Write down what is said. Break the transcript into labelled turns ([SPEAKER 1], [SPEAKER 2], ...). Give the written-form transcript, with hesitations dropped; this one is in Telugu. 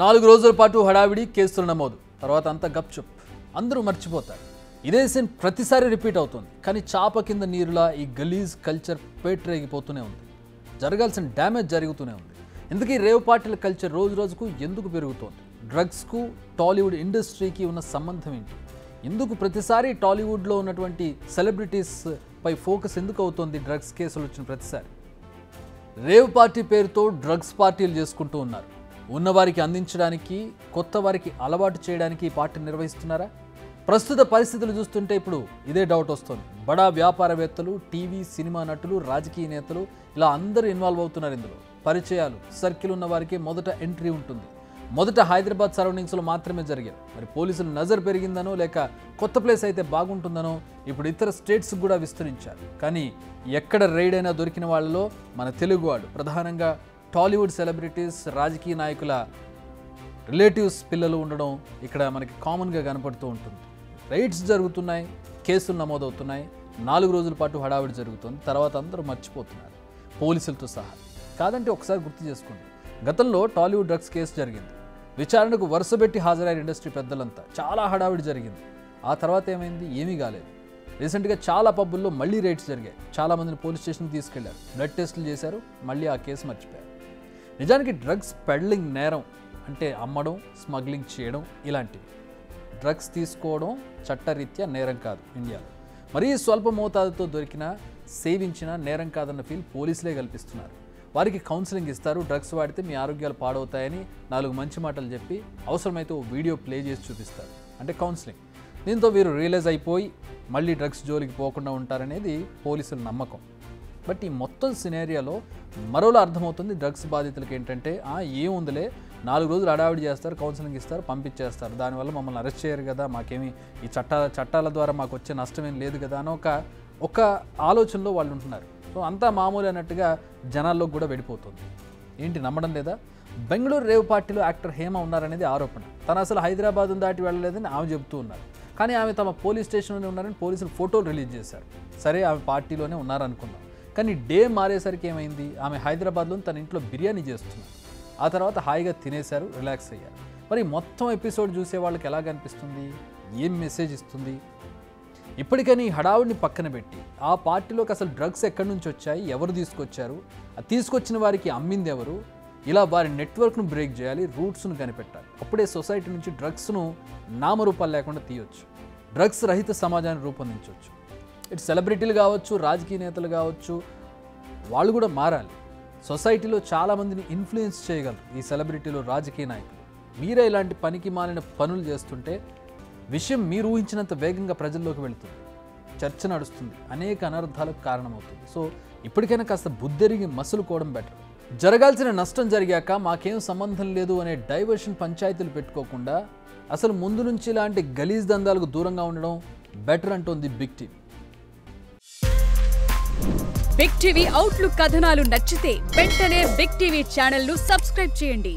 [SPEAKER 1] 4 రోజుల పాటు హడావిడి కేసులు నమోదు తర్వాత అంతా గప్చుప్ అందరూ మర్చిపోతారు. ఇదే సీన్ ప్రతిసారి రిపీట్ అవుతుంది. కానీ చాప కింద నీరులా ఈ గలీజ్ కల్చర్ పేటరేగిపోతూనే ఉంది. జరగాల్సిన డ్యామేజ్ జరుగుతూనే ఉంది. ఎందుకు ఈ రేవ్ పార్టీల కల్చర్ రోజు రోజుకు ఎందుకు పెరుగుతోంది? డ్రగ్స్కు టాలీవుడ్ ఇండస్ట్రీకి ఉన్న సంబంధం ఏంటి? ఎందుకు ప్రతిసారి టాలీవుడ్లో ఉన్నటువంటి సెలబ్రిటీస్ పై ఫోకస్ ఎందుకు అవుతోంది డ్రగ్స్ కేసులు వచ్చిన ప్రతిసారి? రేవ్ పార్టీ పేరుతో డ్రగ్స్ పార్టీలు చేసుకుంటూ ఉన్నారు. ఉన్నవారికి అందించడానికి, కొత్త వారికి అలవాటు చేయడానికి ఈ పార్టీ నిర్వహిస్తున్నారా? ప్రస్తుత పరిస్థితులు చూస్తుంటే ఇప్పుడు ఇదే డౌట్ వస్తుంది. బడా వ్యాపారవేత్తలు, టీవీ, సినిమా నటులు, రాజకీయ నేతలు ఇలా అందరూ ఇన్వాల్వ్ అవుతున్నారు. ఇందులో పరిచయాలు, సర్కిల్ ఉన్న వారికి మొదట ఎంట్రీ ఉంటుంది. మొదట హైదరాబాద్ సరౌండింగ్స్లో మాత్రమే జరిగారు. మరి పోలీసులు నజర్ పెరిగిందనో లేక కొత్త ప్లేస్ అయితే బాగుంటుందనో ఇప్పుడు ఇతర స్టేట్స్కి కూడా విస్తరించారు. కానీ ఎక్కడ రైడ్ అయినా దొరికిన వాళ్ళలో మన తెలుగు వాళ్ళు, ప్రధానంగా టాలీవుడ్ సెలబ్రిటీస్, రాజకీయ నాయకుల రిలేటివ్స్ పిల్లలు ఉండడం ఇక్కడ మనకి కామన్గా కనపడుతూ ఉంటుంది. రైడ్స్ జరుగుతున్నాయి, కేసులు నమోదవుతున్నాయి, 4 రోజుల పాటు హడావిడి జరుగుతుంది. తర్వాత అందరూ మర్చిపోతున్నారు, పోలీసులతో సహా. కాదంటే ఒకసారి గుర్తు చేసుకోండి, గతంలో టాలీవుడ్ డ్రగ్స్ కేసు జరిగింది. విచారణకు వరుసపెట్టి హాజరైన ఇండస్ట్రీ పెద్దలంతా. చాలా హడావిడి జరిగింది. ఆ తర్వాత ఏమైంది? ఏమీ కాలేదు. రీసెంట్గా చాలా పబ్బుల్లో మళ్ళీ రైడ్స్ జరిగాయి. చాలామందిని పోలీస్ స్టేషన్కి తీసుకెళ్లారు, బ్లడ్ టెస్టులు చేశారు, మళ్ళీ ఆ కేసు మర్చిపోయారు. నిజానికి డ్రగ్స్ పెడ్లింగ్ నేరం అంటే అమ్మడం, స్మగ్లింగ్ చేయడం ఇలాంటివి. డ్రగ్స్ తీసుకోవడం చట్టరీత్యా నేరం కాదు ఇండియాలో. మరీ స్వల్ప మోతాదుతో దొరికినా, సేవించినా నేరం కాదన్న ఫీల్ పోలీసులే కల్పిస్తున్నారు. వారికి కౌన్సిలింగ్ ఇస్తారు. డ్రగ్స్ వాడితే మీ ఆరోగ్యాలు పాడవుతాయని 4 మంచి మాటలు చెప్పి అవసరమైతే ఓ వీడియో ప్లే చేసి చూపిస్తారు, అంటే కౌన్సిలింగ్. దీంతో వీరు రియలైజ్ అయిపోయి మళ్ళీ డ్రగ్స్ జోలికి పోకుండా ఉంటారనేది పోలీసుల నమ్మకం. బట్ ఈ మొత్తం సినేరియాలో మరోలా అర్థమవుతుంది డ్రగ్స్ బాధితులకి ఏంటంటే, ఏముందిలే 4 రోజులు అడావిడి చేస్తారు, కౌన్సిలింగ్ ఇస్తారు, పంపించేస్తారు, దానివల్ల మమ్మల్ని అరెస్ట్ చేయరు కదా, మాకేమి ఈ చట్టాల ద్వారా మాకు వచ్చే నష్టమేం లేదు కదా అని ఒక ఆలోచనలో వాళ్ళు ఉంటున్నారు. సో అంతా మామూలు అన్నట్టుగా జనాల్లో కూడా వెళ్ళిపోతుంది. ఏంటి నమ్మడం లేదా? బెంగళూరు రేవ్ పార్టీలో యాక్టర్ హేమ ఉన్నారనేది ఆరోపణ. తను అసలు హైదరాబాద్ను దాటి వెళ్ళలేదని ఆమె చెబుతూ ఉన్నారు. కానీ ఆమె తమ పోలీస్ స్టేషన్లోనే ఉన్నారని పోలీసులు ఫోటోలు రిలీజ్ చేశారు. సరే, ఆమె పార్టీలోనే ఉన్నారనుకుందాం. కానీ డే మారేసరికి ఏమైంది? ఆమె హైదరాబాద్లో తన ఇంట్లో బిర్యానీ చేస్తున్నారు. ఆ తర్వాత హాయిగా తినేశారు, రిలాక్స్ అయ్యారు. మరి మొత్తం ఎపిసోడ్ చూసే వాళ్ళకి ఎలా కనిపిస్తుంది? ఏం మెసేజ్ ఇస్తుంది? ఇప్పటికని హడావుడిని పక్కన పెట్టి ఆ పార్టీలోకి అసలు డ్రగ్స్ ఎక్కడి నుంచి వచ్చాయి, ఎవరు తీసుకొచ్చారు, తీసుకొచ్చిన వారికి అమ్మింది ఎవరు, ఇలా వారి నెట్వర్క్ను బ్రేక్ చేయాలి, రూట్స్ను కనిపెట్టాలి. అప్పుడే సొసైటీ నుంచి డ్రగ్స్ను నామరూపాలు లేకుండా తీయొచ్చు, డ్రగ్స్ రహిత సమాజాన్ని రూపొందించవచ్చు. ఇటు సెలబ్రిటీలు కావచ్చు, రాజకీయ నేతలు కావచ్చు, వాళ్ళు కూడా మారాలి. సొసైటీలో చాలామందిని ఇన్ఫ్లుయెన్స్ చేయగలరు ఈ సెలబ్రిటీలు, రాజకీయ నాయకులు. మీరే ఇలాంటి పనికి మాలిన పనులు చేస్తుంటే విషయం మీరు ఊహించినంత వేగంగా ప్రజల్లోకి వెళుతుంది, చర్చ నడుస్తుంది, అనేక అనర్థాలకు కారణమవుతుంది. సో ఇప్పటికైనా కాస్త బుద్ధెరిగి మసులుకోవడం బెటర్. జరగాల్సిన నష్టం జరిగాక మాకేం సంబంధం లేదు అనే డైవర్షన్ పంచాయతీలు పెట్టుకోకుండా అసలు ముందు నుంచి ఇలాంటి గలీజ్ దందాలకు దూరంగా ఉండడం బెటర్ అంటోంది Big TV.
[SPEAKER 2] Big TV outlook కథనాలు నచ్చితే వెంటనే బిగ్ టీవీ ఛానల్ ను సబ్స్క్రైబ్ చేయండి.